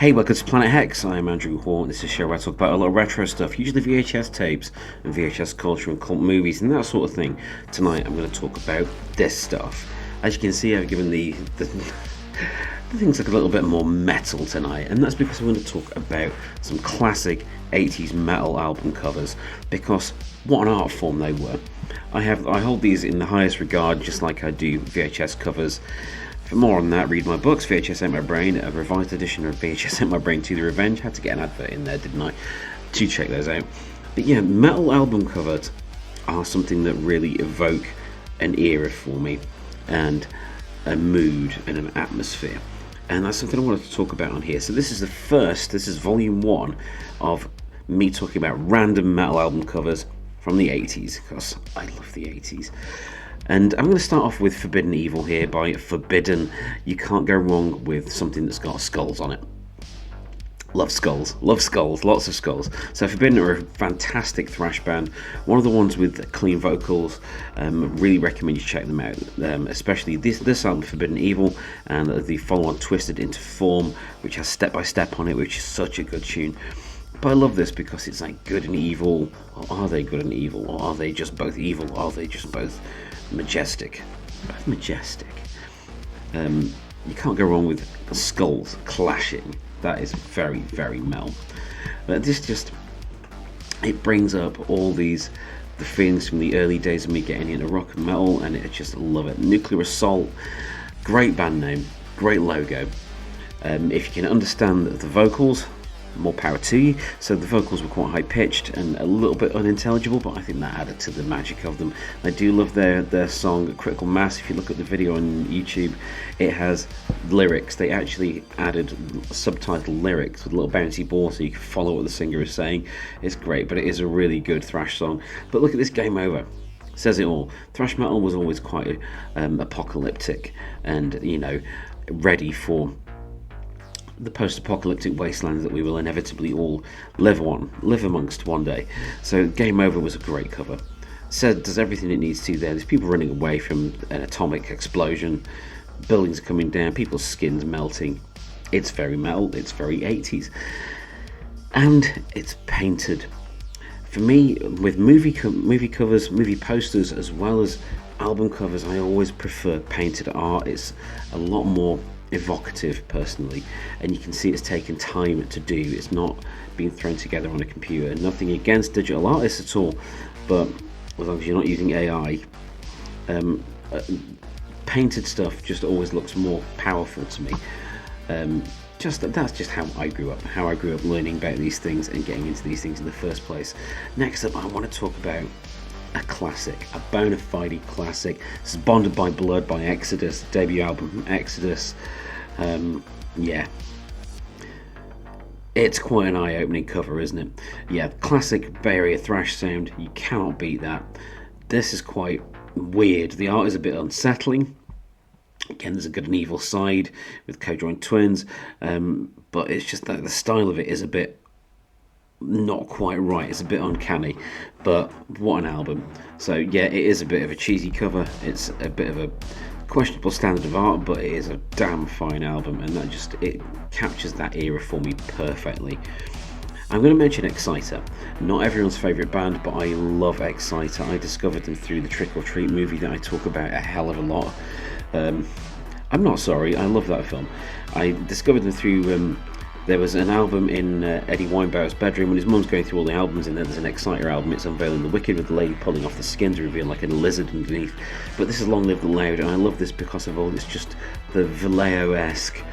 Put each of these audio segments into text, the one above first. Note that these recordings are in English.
Hey, welcome to Planet Hex. I'm Andrew Hall. This is a show where I talk about a lot of retro stuff, usually VHS tapes and VHS culture and cult movies and that sort of thing. Tonight I'm going to talk about this stuff. As you can see, I've given the things like a little bit more metal tonight, and that's because I'm going to talk about some classic 80s metal album covers, because what an art form they were. I hold these in the highest regard, just like I do VHS covers. For more on that, read my books, vhsatemybrain, a revised edition of vhsatemybrain to the Revenge. Had to get an advert in there, didn't I? Do check those out. But yeah, metal album covers are something that really evoke an era for me, and a mood and an atmosphere. And that's something I wanted to talk about on here. So this is volume 1 of me talking about random metal album covers from the 80s, because I love the 80s. And I'm going to start off with Forbidden Evil here by Forbidden. You can't go wrong with something that's got skulls on it. Love skulls, lots of skulls. So Forbidden are a fantastic thrash band, one of the ones with clean vocals. Really recommend you check them out, especially this album, Forbidden Evil, and the follow-on Twisted into Form, which has Step by Step on it, which is such a good tune. But I love this because it's like good and evil. Or are they good and evil? Or are they just both evil? Or are they just both majestic? Both majestic. You can't go wrong with skulls clashing. That is very, very metal. But this it brings up all the feelings from the early days of me getting into rock and metal, and I just love it. Nuclear Assault, great band name, great logo. If you can understand the vocals, more power to you. So the vocals were quite high pitched and a little bit unintelligible, but I think that added to the magic of them. I do love their song Critical Mass. If you look at the video on YouTube, it has lyrics. They actually added subtitle lyrics with a little bouncy ball so you can follow what the singer is saying. It's great, but it is a really good thrash song. But look at this Game Over. It says it all. Thrash metal was always quite apocalyptic and, ready for the post-apocalyptic wastelands that we will inevitably all live amongst one day. So Game Over was a great cover. Does everything it needs to there. There's people running away from an atomic explosion, buildings coming down, people's skins melting. It's very metal, it's very 80s. And it's painted. For me, with movie covers, movie posters, as well as album covers, I always prefer painted art. It's a lot more evocative personally, and you can see it's taken time to do. It's not being thrown together on a computer. Nothing against digital artists at all, but as long as you're not using AI, painted stuff just always looks more powerful to me. That's just how I grew up learning about these things and getting into these things in the first place. Next up, I want to talk about a classic, a bona fide classic. This is Bonded by Blood by Exodus, debut album Exodus. It's quite an eye-opening cover, isn't it? Yeah, classic Bay Area thrash sound. You cannot beat that. This is quite weird. The art is a bit unsettling. Again, there's a good and evil side with co-joined twins, but it's just that the style of it is a bit not quite right. It's a bit uncanny, but what an album. So yeah, it is a bit of a cheesy cover. It's a bit of a questionable standard of art, but it is a damn fine album, and it captures that era for me perfectly. I'm going to mention Exciter. Not everyone's favourite band, but I love Exciter. I discovered them through the Trick or Treat movie that I talk about a hell of a lot. I'm not sorry, I love that film. I discovered them through there was an album in Eddie Weinbauer's bedroom when his mum's going through all the albums, and there's an Exciter album. It's Unveiling the Wicked, with the lady pulling off the skin to reveal like a lizard underneath. But this is Long Live the Loud, and I love this because of all it's just the Vallejo-esque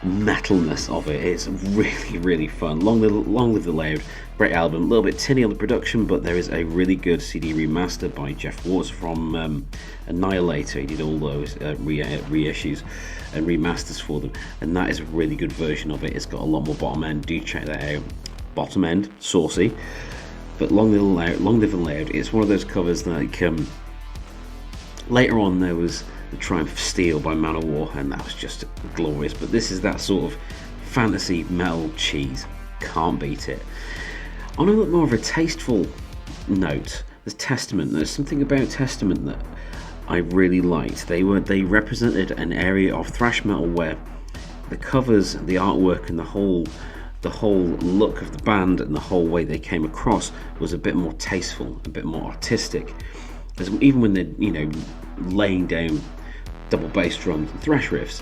metalness of it. It's really, really fun. Long Live the Loud, great album. A little bit tinny on the production, but there is a really good CD remaster by Jeff Watts from Annihilator. He did all those reissues and remasters for them, and that is a really good version of it. It's got a lot more bottom end. Do check that out. Bottom end, saucy, but Long Live the Loud. It's one of those covers that, like, later on there was The Triumph of Steel by Manowar, and that was just glorious. But this is that sort of fantasy metal cheese. Can't beat it. On a little more of a tasteful note, there's Testament. There's something about Testament that I really liked. They represented an area of thrash metal where the covers, the artwork, and the whole look of the band and the whole way they came across was a bit more tasteful, a bit more artistic. As even when they're, you know, laying down double bass drums and thrash riffs,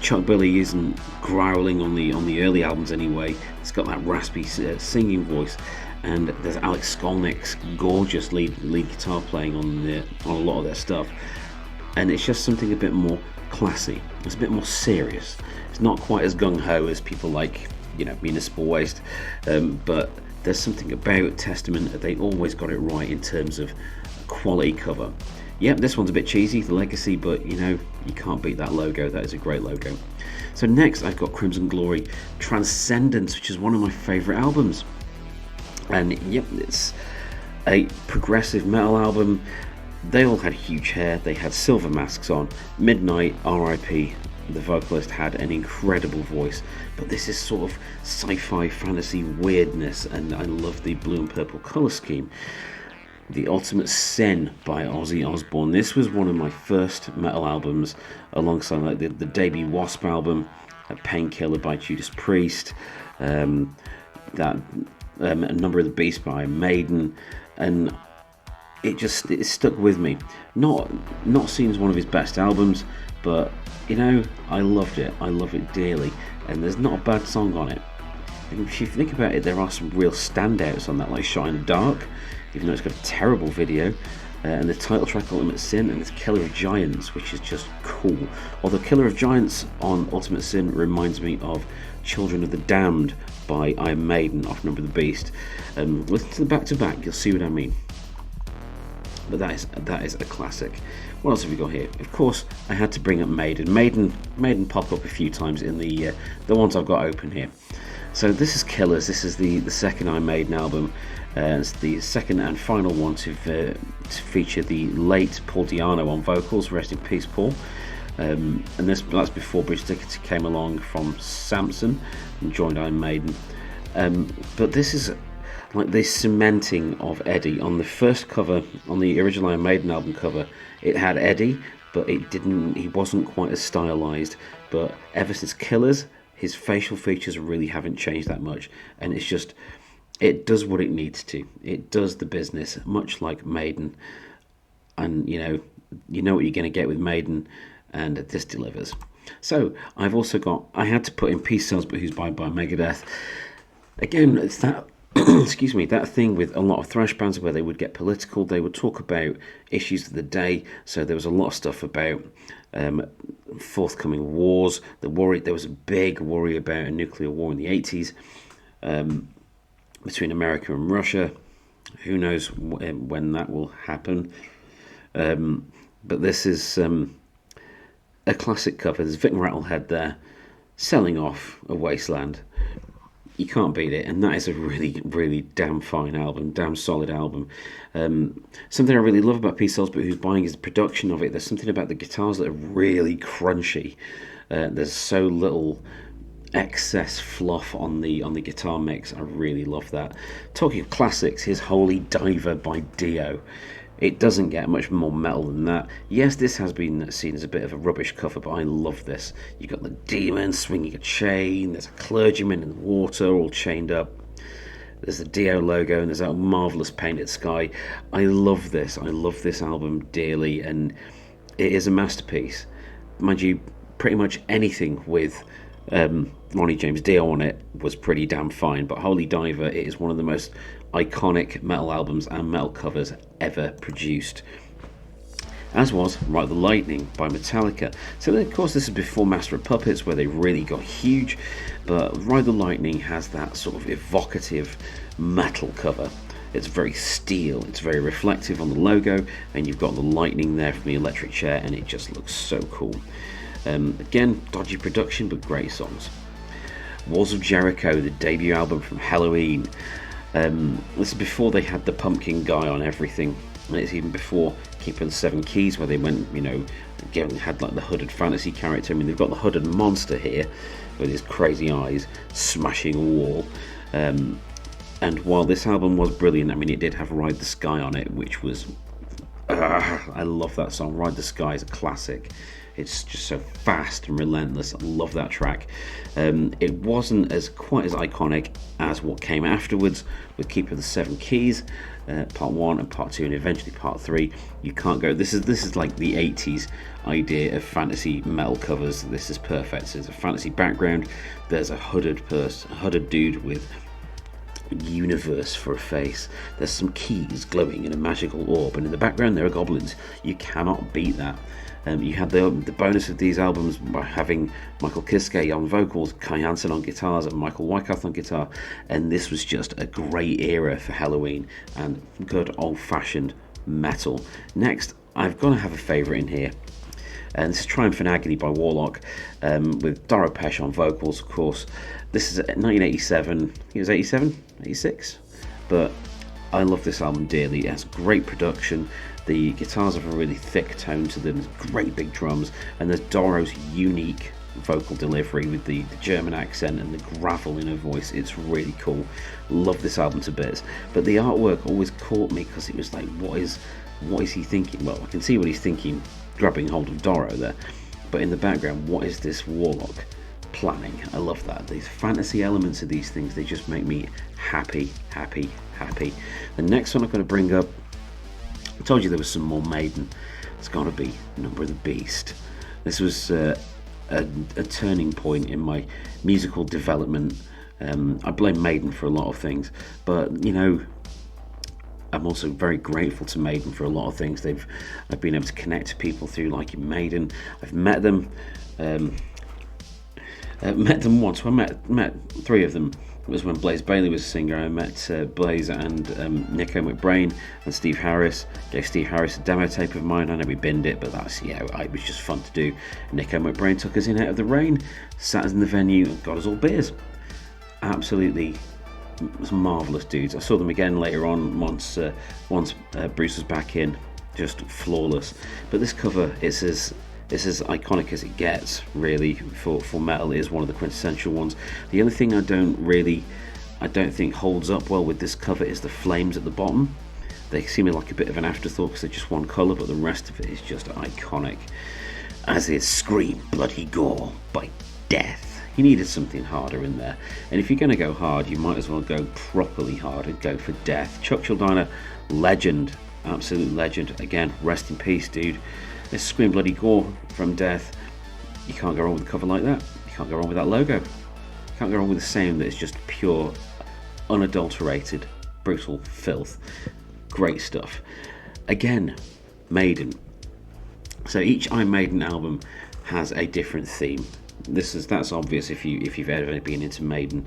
Chuck Billy isn't growling on the early albums anyway. It's got that raspy singing voice, and there's Alex Skolnick's gorgeous lead guitar playing on a lot of their stuff, and it's just something a bit more classy. It's a bit more serious. It's not quite as gung-ho as people like, you know, Municipal Waste, but there's something about Testament that they always got it right in terms of quality cover. Yep, this one's a bit cheesy, the Legacy, but you know, you can't beat that logo. That is a great logo. So next I've got Crimson Glory Transcendence, which is one of my favourite albums. And yep, it's a progressive metal album. They all had huge hair, they had silver masks on. Midnight, R.I.P., the vocalist, had an incredible voice, but this is sort of sci-fi fantasy weirdness, and I love the blue and purple colour scheme. The Ultimate Sin by Ozzy Osbourne. This was one of my first metal albums, alongside like the debut Wasp album, Painkiller by Judas Priest, A Number of the Beast by Maiden, and it stuck with me. Not seen as one of his best albums, but you know, I loved it. I love it dearly, and there's not a bad song on it. If you think about it, there are some real standouts on that, like Shot in the Dark, even though it's got a terrible video, and the title track Ultimate Sin, and it's Killer of Giants, which is just cool. Although Killer of Giants on Ultimate Sin reminds me of Children of the Damned by Iron Maiden off Number of the Beast. Listen to the back-to-back, you'll see what I mean. But that is a classic. What else have we got here? Of course, I had to bring up Maiden. Maiden pop up a few times in the ones I've got open here. So this is Killers. This is the second Iron Maiden album. It's the second and final one to feature the late Paul Di'Anno on vocals. Rest in peace, Paul. And that's before Bridge Ticket came along from Samson and joined Iron Maiden. But this is like the cementing of Eddie. On the first cover, on the original Iron Maiden album cover, it had Eddie, but he wasn't quite as stylized. But ever since Killers, his facial features really haven't changed that much, and it does what it needs to. It does the business, much like Maiden. And you know what you're going to get with Maiden, and this delivers. So I've also got, I had to put in Peace Sells But Who's By Megadeth. Again, it's that excuse me, that thing with a lot of thrash bands where they would get political. They would talk about issues of the day. So there was a lot of stuff about forthcoming wars. There was a big worry about a nuclear war in the 80s between America and Russia. Who knows when that will happen. But this is a classic cover. There's Vic Rattlehead there selling off a wasteland. You can't beat it, and that is a really, really damn fine album, damn solid album. Something I really love about Peace Sells But Who's Buying is the production of it. There's something about the guitars that are really crunchy. There's so little excess fluff on the guitar mix. I really love that. Talking of classics, here's Holy Diver by Dio. It doesn't get much more metal than that. Yes, this has been seen as a bit of a rubbish cover, but I love this. You've got the demon swinging a chain, there's a clergyman in the water all chained up, there's the Dio logo, and there's that marvellous painted sky. I love this. I love this album dearly, and it is a masterpiece. Mind you, pretty much anything with Ronnie James Dio on it was pretty damn fine, but Holy Diver, it is one of the most iconic metal albums and metal covers ever produced, as was Ride the Lightning by Metallica. So of course this is before Master of Puppets, where they really got huge, but Ride the Lightning has that sort of evocative metal cover. It's very steel, it's very reflective on the logo, and you've got the lightning there from the electric chair, and it just looks so cool. Again, dodgy production, but great songs. Walls of Jericho, the debut album from Halloween. This is before they had the pumpkin guy on everything, and it's even before Keeper of the Seven Keys, where they went, had like the hooded fantasy character. I mean, they've got the hooded monster here with his crazy eyes smashing a wall. And while this album was brilliant, I mean, it did have Ride the Sky on it, which was I love that song. Ride the Sky is a classic. It's just so fast and relentless. I love that track. It wasn't quite as iconic as what came afterwards with Keeper of the Seven Keys, part 1 and part 2, and eventually part 3. You can't go. This is like the 80s idea of fantasy metal covers. This is perfect. So there's a fantasy background. There's a hooded dude with universe for a face. There's some keys glowing in a magical orb, and in the background there are goblins. You cannot beat that. You had the bonus of these albums by having Michael Kiske on vocals, Kai Hansen on guitars, and Michael Wyckoff on guitar, and this was just a great era for Halloween and good old-fashioned metal. Next, I've got to have a favourite in here, and this is Triumph and Agony by Warlock, with Doro Pesch on vocals, of course. This is 1987, he was 87, 86, but I love this album dearly. It has great production, the guitars have a really thick tone to them, great big drums, and there's Doro's unique vocal delivery with the German accent and the gravel in her voice. It's really cool. Love this album to bits, but the artwork always caught me because it was like, what is he thinking? Well, I can see what he's thinking, grabbing hold of Doro there, but in the background, what is this Warlock planning? I love that. These fantasy elements of these things, they just make me happy. The next one I'm going to bring up, I told you there was some more Maiden. It's got to be Number of the Beast. This was a turning point in my musical development. I blame Maiden for a lot of things, but you know, I'm also very grateful to Maiden for a lot of things. I've been able to connect to people through liking Maiden. I've met them. Met them once. Well, I met 3 of them. It was when Blaze Bayley was a singer. I met Blaze and Nico McBrain and Steve Harris. Gave Steve Harris a demo tape of mine. I know we binned it, but it was just fun to do. Nico McBrain took us in out of the rain, sat us in the venue, and got us all beers. Absolutely marvellous dudes. I saw them again later on once Bruce was back in. Just flawless. But this cover is as iconic as it gets, really, for metal. It is one of the quintessential ones. The only thing I don't think holds up well with this cover is the flames at the bottom. They seem like a bit of an afterthought because they're just one colour, but the rest of it is just iconic. As is Scream Bloody Gore by Death. You needed something harder in there. And if you're going to go hard, you might as well go properly hard and go for Death. Chuck Schuldiner, legend, absolute legend. Again, rest in peace, dude. This Scream Bloody Gore from Death. You can't go wrong with a cover like that. You can't go wrong with that logo. You can't go wrong with the sound that is just pure, unadulterated, brutal filth. Great stuff. Again, Maiden. So each Iron Maiden album has a different theme. That's obvious if you've ever been into Maiden.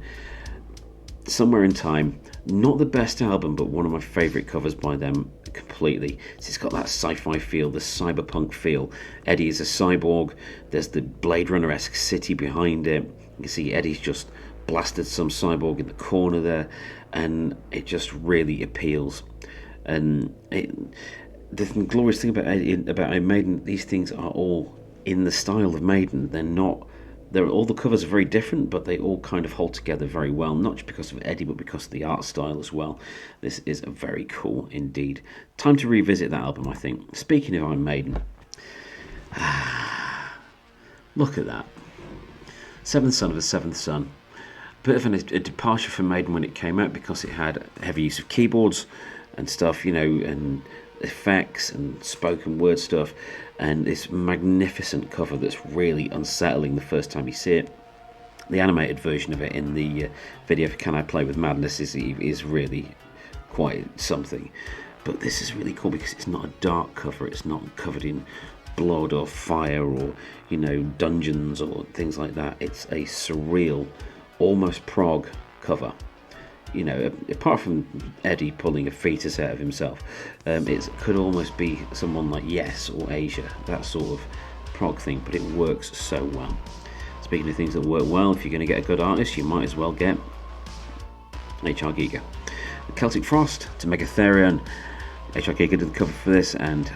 Somewhere in Time, not the best album, but one of my favourite covers by them completely. It's got that sci-fi feel, the cyberpunk feel. Eddie is a cyborg. There's the Blade Runner-esque city behind it. You can see Eddie's just blasted some cyborg in the corner there, and it just really appeals. And the glorious thing about Maiden, these things are all in the style of Maiden. All the covers are very different, but they all kind of hold together very well, not just because of Eddie, but because of the art style as well. This is very cool indeed. Time to revisit that album, I think. Speaking of Iron Maiden, look at that. Seventh Son of a Seventh Son. Bit of a departure from Maiden when it came out because it had heavy use of keyboards and stuff, and effects and spoken word stuff, and this magnificent cover that's really unsettling the first time you see it. The animated version of it in the video for Can I Play With Madness is really quite something. But this is really cool because it's not a dark cover. It's not covered in blood or fire or dungeons or things like that. It's a surreal, almost prog cover. Apart from Eddie pulling a fetus out of himself, it could almost be someone like Yes or Asia, that sort of prog thing, but it works so well. Speaking of things that work well, if you're going to get a good artist, you might as well get H.R. Giger. Celtic Frost to Megatherion. H.R. Giger did the cover for this, and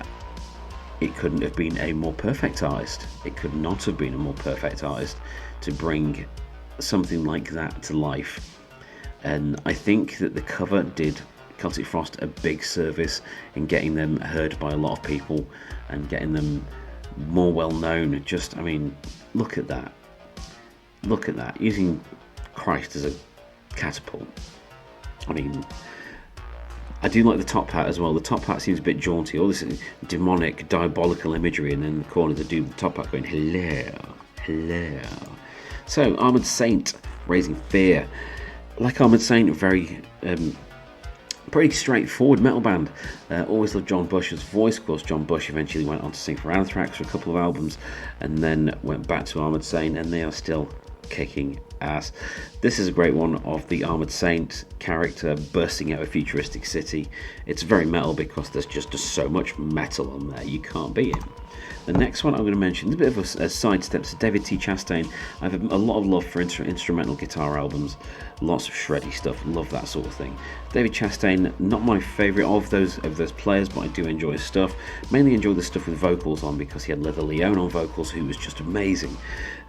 it couldn't have been a more perfect artist. It could not have been a more perfect artist to bring something like that to life. And I think that the cover did Celtic Frost a big service in getting them heard by a lot of people and getting them more well known. Just, I mean, look at that. Look at that. Using Christ as a catapult. I mean, I do like the top hat as well. The top hat seems a bit jaunty. All this demonic, diabolical imagery, and in the corner the dude with the top hat going, hello, hello. So, Armored Saint, Raising Fear. Like Armored Saint, very pretty straightforward metal band. Always loved John Bush's voice. Of course, John Bush eventually went on to sing for Anthrax for a couple of albums, and then went back to Armored Saint, and they are still kicking ass. This is a great one of the Armored Saint character bursting out a futuristic city. It's very metal because there's just so much metal on there, you can't beat it. The next one I'm going to mention is a bit of a sidestep to David T. Chastain. I have a lot of love for instrumental guitar albums, lots of shreddy stuff, love that sort of thing. David Chastain, not my favourite of those players, but I do enjoy his stuff. Mainly enjoy the stuff with vocals on because he had Leather Leone on vocals, who was just amazing.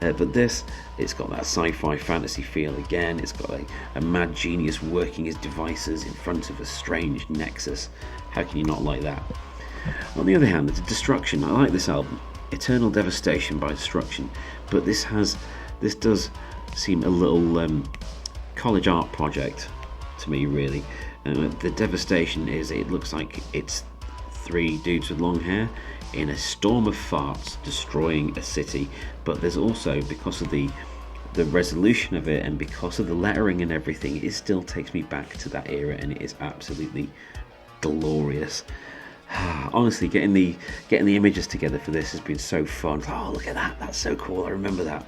But this, it's got that sci-fi fantasy feel again. It's got a mad genius working his devices in front of a strange nexus. How can you not like that? On the other hand, there's Destruction. I like this album, Eternal Devastation by Destruction, but this does seem a little college art project to me, really. The Devastation it looks like it's three dudes with long hair in a storm of farts destroying a city, but there's also, because of the resolution of it and because of the lettering and everything, it still takes me back to that era, and it is absolutely glorious. Honestly, getting the images together for this has been so fun. Oh, look at that, that's so cool, I remember that.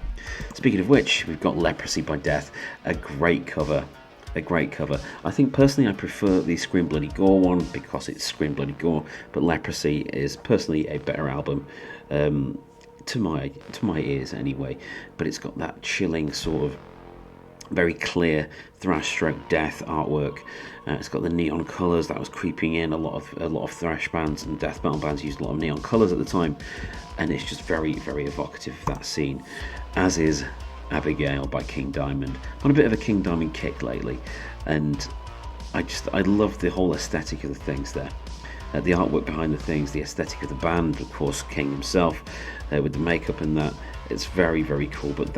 Speaking of which, we've got Leprosy by Death, a great cover. I think personally I prefer the Scream Bloody Gore one because it's Scream Bloody Gore, but Leprosy is personally a better album to my ears anyway. But it's got that chilling sort of very clear thrash stroke death artwork. It's got the neon colours that was creeping in. A lot of thrash bands and death metal bands used a lot of neon colours at the time, and it's just very, very evocative of that scene, as is Abigail by King Diamond. On a bit of a King Diamond kick lately, and I love the whole aesthetic of the things there. The artwork behind the things, the aesthetic of the band, of course King himself with the makeup and that, it's very, very cool. But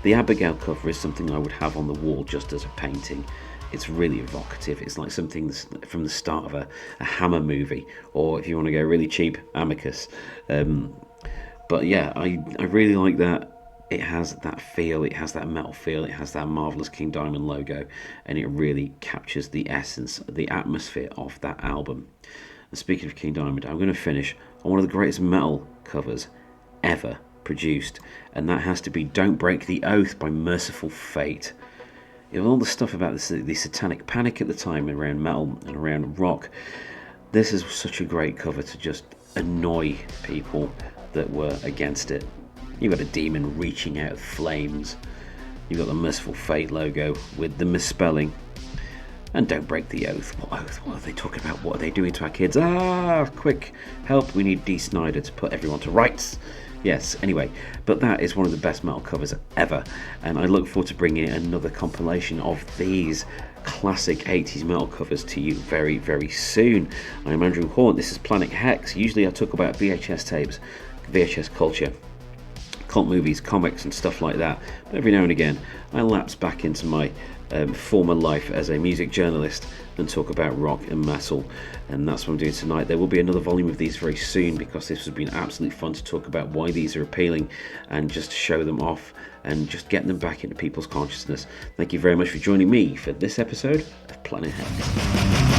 the Abigail cover is something I would have on the wall just as a painting. It's really evocative. It's like something from the start of a Hammer movie, or if you want to go really cheap, Amicus. But yeah, I really like that. It has that feel, it has that metal feel, it has that marvellous King Diamond logo, and it really captures the essence, the atmosphere of that album. And speaking of King Diamond, I'm going to finish on one of the greatest metal covers ever produced, and that has to be Don't Break the Oath by Merciful Fate. You know, all the stuff about the satanic panic at the time around metal and around rock, this is such a great cover to just annoy people that were against it. You've got a demon reaching out of flames, you've got the Merciful Fate logo with the misspelling, and Don't Break the Oath. What oath? What are they talking about? What are they doing to our kids? Quick help, we need Dee Snider to put everyone to rights. Yes, anyway, but that is one of the best metal covers ever, and I look forward to bringing another compilation of these classic 80s metal covers to you very, very soon. I'm Andrew Horn, this is Planet Hex. Usually I talk about VHS tapes, VHS culture, cult movies, comics and stuff like that, but every now and again I lapse back into my former life as a music journalist and talk about rock and metal, and that's what I'm doing tonight. There will be another volume of these very soon because this has been absolutely fun to talk about why these are appealing and just show them off and just get them back into people's consciousness. Thank you very much for joining me for this episode of Planet Hex.